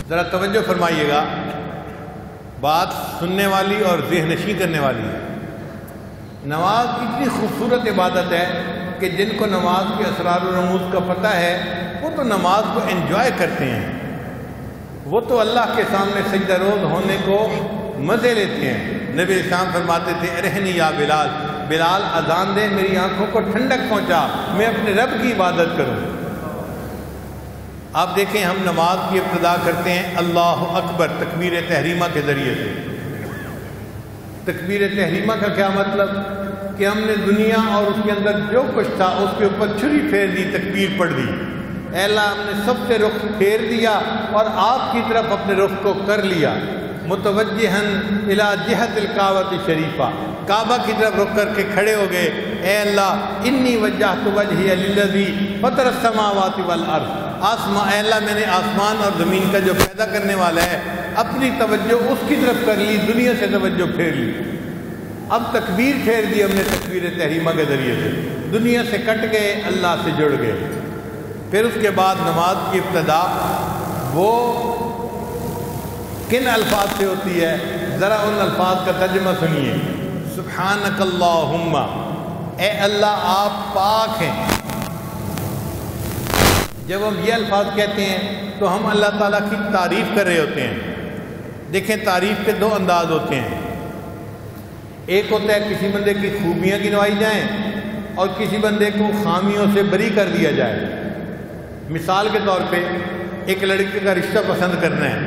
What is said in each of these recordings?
ذرا توجہ فرمائیے گا، بات سننے والی اور ذہن نشیں کرنے والی ہے۔ نماز اتنی خوبصورت عبادت ہے کہ جن کو نماز کے اسرار و رموز کا پتہ ہے وہ تو نماز کو انجوائے کرتے ہیں، وہ تو اللہ کے سامنے سجدہ روز ہونے کو مزے لیتے ہیں۔ نبی اسلام فرماتے تھے ارہنی یا بلال، بلال اذان دے، میری آنکھوں کو ٹھنڈک پہنچا، میں اپنے رب کی عبادت کروں۔ آپ دیکھیں ہم نماز کی ابتدا کرتے ہیں اللہ اکبر تکبیر تحریمہ کے ذریعے سے۔ تکبیر تحریمہ کا کیا مطلب؟ کہ ہم نے دنیا اور اس کے اندر جو کچھ تھا اس کے اوپر چھری پھیر دی، تکبیر پڑھ دی۔ اے اللہ ہم نے سب سے رخ پھیر دیا اور آپ کی طرف اپنے رخ کو کر لیا، متوجہن الی جہت الکعبۃ شریفہ، کعبہ کی طرف رخ کر کے کھڑے ہو گئے۔ اے اللہ انی وجہت وجہی للذی فطر السماوات والارض، اے اللہ میں نے آسمان اور زمین کا جو پیدا کرنے والا ہے اپنی توجہ اس کی طرف کر لی، دنیا سے توجہ پھیر لی۔ اب تکبیر پھیر دی ہم نے تکبیر تحریمہ کے ذریعے سے، دنیا سے کٹ گئے، اللہ سے جڑ گئے۔ پھر اس کے بعد نماز کی ابتدا وہ کن الفاظ سے ہوتی ہے؟ ذرا ان الفاظ کا ترجمہ سنیے۔ سبحانک اللہم، اے اللہ آپ پاک ہیں۔ جب ہم یہ الفاظ کہتے ہیں تو ہم اللہ تعالیٰ کی تعریف کر رہے ہوتے ہیں۔ دیکھیں تعریف کے دو انداز ہوتے ہیں، ایک ہوتا ہے کسی بندے کی خوبیاں گنوائی جائیں اور کسی بندے کو خامیوں سے بری کر دیا جائے۔ مثال کے طور پہ ایک لڑکے کا رشتہ پسند کرنا ہے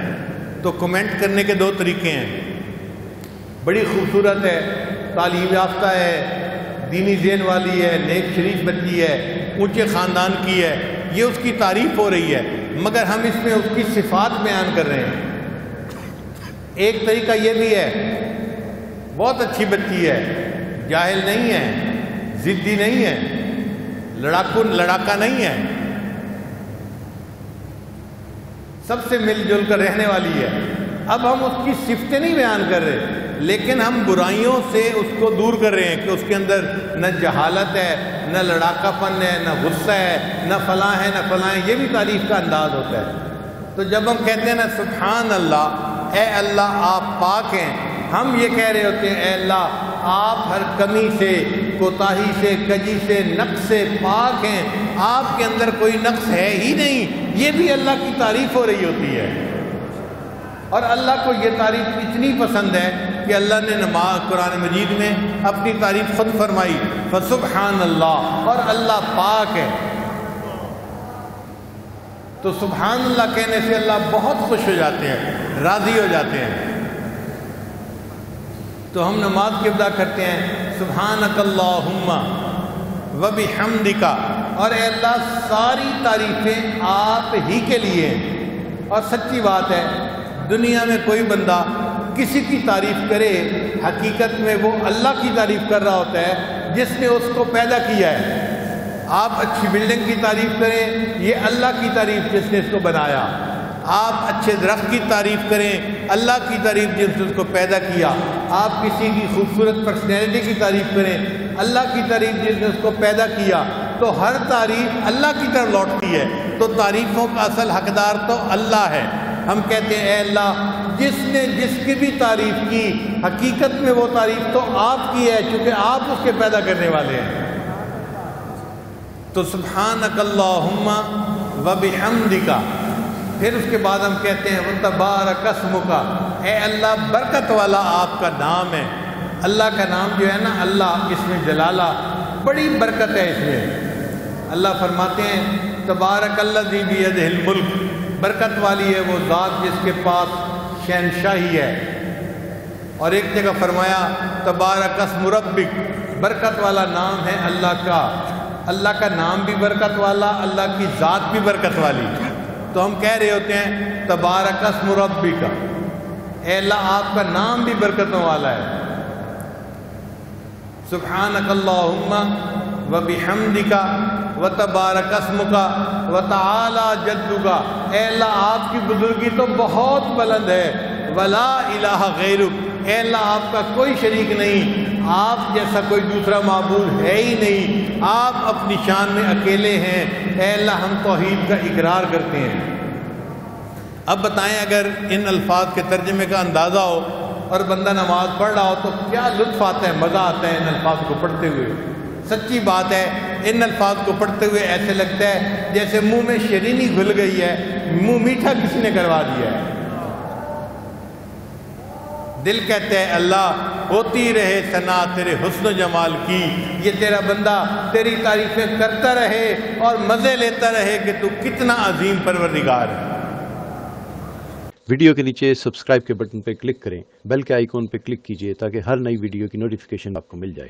تو کمنٹ کرنے کے دو طریقے ہیں، بڑی خوبصورت ہے، تعلیم یافتہ ہے، دینی ذہن والی ہے، نیک شریف بچی ہے، اونچے خاندان کی ہے، یہ اس کی تعریف ہو رہی ہے، مگر ہم اس میں اس کی صفات بیان کر رہے ہیں۔ ایک طریقہ یہ بھی ہے، بہت اچھی بچی ہے، جاہل نہیں ہے، ضدی نہیں ہے، لڑاکا نہیں ہے، سب سے مل جل کر رہنے والی ہے۔ اب ہم اس کی صفتیں نہیں بیان کر رہے، لیکن ہم برائیوں سے اس کو دور کر رہے ہیں کہ اس کے اندر نہ جہالت ہے، نہ لڑاکا پن ہے، نہ غصہ ہے، نہ فلاں ہے، نہ فلاں ہے۔ یہ بھی تعریف کا انداز ہوتا ہے۔ تو جب ہم کہتے ہیں نا سبحان اللہ، اے اللہ آپ پاک ہیں، ہم یہ کہہ رہے ہوتے ہیں اے اللہ آپ ہر کمی سے، کوتاہی سے، کجی سے، نقص سے پاک ہیں، آپ کے اندر کوئی نقص ہے ہی نہیں۔ یہ بھی اللہ کی تعریف ہو رہی ہوتی ہے، اور اللہ کو یہ تعریف اتنی پسند ہے کہ اللہ نے قرآن مجید میں اپنی تعریف خود فرمائی، فسبحان اللہ، اور اللہ پاک ہے۔ تو سبحان اللہ کہنے سے اللہ بہت خوش ہو جاتے ہیں، راضی ہو جاتے ہیں۔ تو ہم نماز کی ابتدا کرتے ہیں سبحانک اللہم وبحمدک، اور اے اللہ ساری تعریفیں آپ ہی کے لیے ہیں۔ اور سچی بات ہے دنیا میں کوئی بندہ کسی کی تعریف کرے، حقیقت میں وہ اللہ کی تعریف کر رہا ہوتا ہے جس نے اس کو پیدا کیا ہے۔ آپ اچھی بلڈنگ کی تعریف کریں، یہ اللہ کی تعریف جس نے اس کو بنایا۔ آپ اچھے درخت کی تعریف کریں، اللہ کی تعریف جس نے اس کو پیدا کیا۔ آپ کسی کی خوبصورت پرسنالٹی کی تعریف کریں، اللہ کی تعریف جس نے اس کو پیدا کیا۔ تو ہر تعریف اللہ کی طرف لوٹتی ہے، تو تعریفوں کا اصل حقدار تو اللہ ہے۔ ہم کہتے ہیں اے اللہ جس نے جس کی بھی تعریف کی، حقیقت میں وہ تعریف تو آپ کی ہے، چونکہ آپ اس کے پیدا کرنے والے ہیں۔ تو سبحانک اللہم وبحمدک، پھر اس کے بعد ہم کہتے ہیں وتبارک اسمک، اے اللہ برکت والا آپ کا نام ہے۔ اللہ کا نام جو ہے نا، اللہ اس میں جلالہ، بڑی برکت ہے اس میں۔ اللہ فرماتے ہیں تبارک الذی بیدہ الملک، برکت والی ہے وہ ذات جس کے پاس شہنشاہی ہے۔ اور ایک جگہ فرمایا تبارک اسم ربک، برکت والا نام ہے اللہ کا۔ اللہ کا نام بھی برکت والا، اللہ کی ذات بھی برکت والی۔ تو ہم کہہ رہے ہوتے ہیں تبارک اسم ربک، اے اللہ آپ کا نام بھی برکتوں والا ہے۔ سبحانک اللہم وبحمدک وتبارک اسمک وتعالی جدک، اے اللہ آپ کی بزرگی تو بہت بلند ہے۔ ولا الہ غیرک، اے اللہ آپ کا کوئی شریک نہیں، آپ جیسا کوئی دوسرا معبود ہے ہی نہیں، آپ اپنی شان میں اکیلے ہیں۔ اے اللہ ہم توحید کا اقرار کرتے ہیں۔ اب بتائیں اگر ان الفاظ کے ترجمے کا اندازہ ہو اور بندہ نماز پڑھ رہا ہو تو کیا لطف آتا ہے، مزہ آتا ہے ان الفاظ کو پڑھتے ہوئے۔ سچی بات ہے، ان الفاظ کو پڑھتے ہوئے ایسے لگتا ہے جیسے منہ میں شیرینی گھل گئی ہے، منہ میٹھا کسی نے کروا دیا ہے۔ دل کہتا ہے اللہ ہوتی رہے ثنا تیرے حسن و جمال کی، یہ تیرا بندہ تیری تعریفیں کرتا رہے اور مزے لیتا رہے کہ تو کتنا عظیم پروردگار ہے۔ ویڈیو کے نیچے سبسکرائب کے بٹن پہ کلک کریں، بیل کے آئیکن پہ کلک کیجئے تاکہ ہر نئی ویڈیو کی نوٹیفیکیشن آپ کو مل جائے۔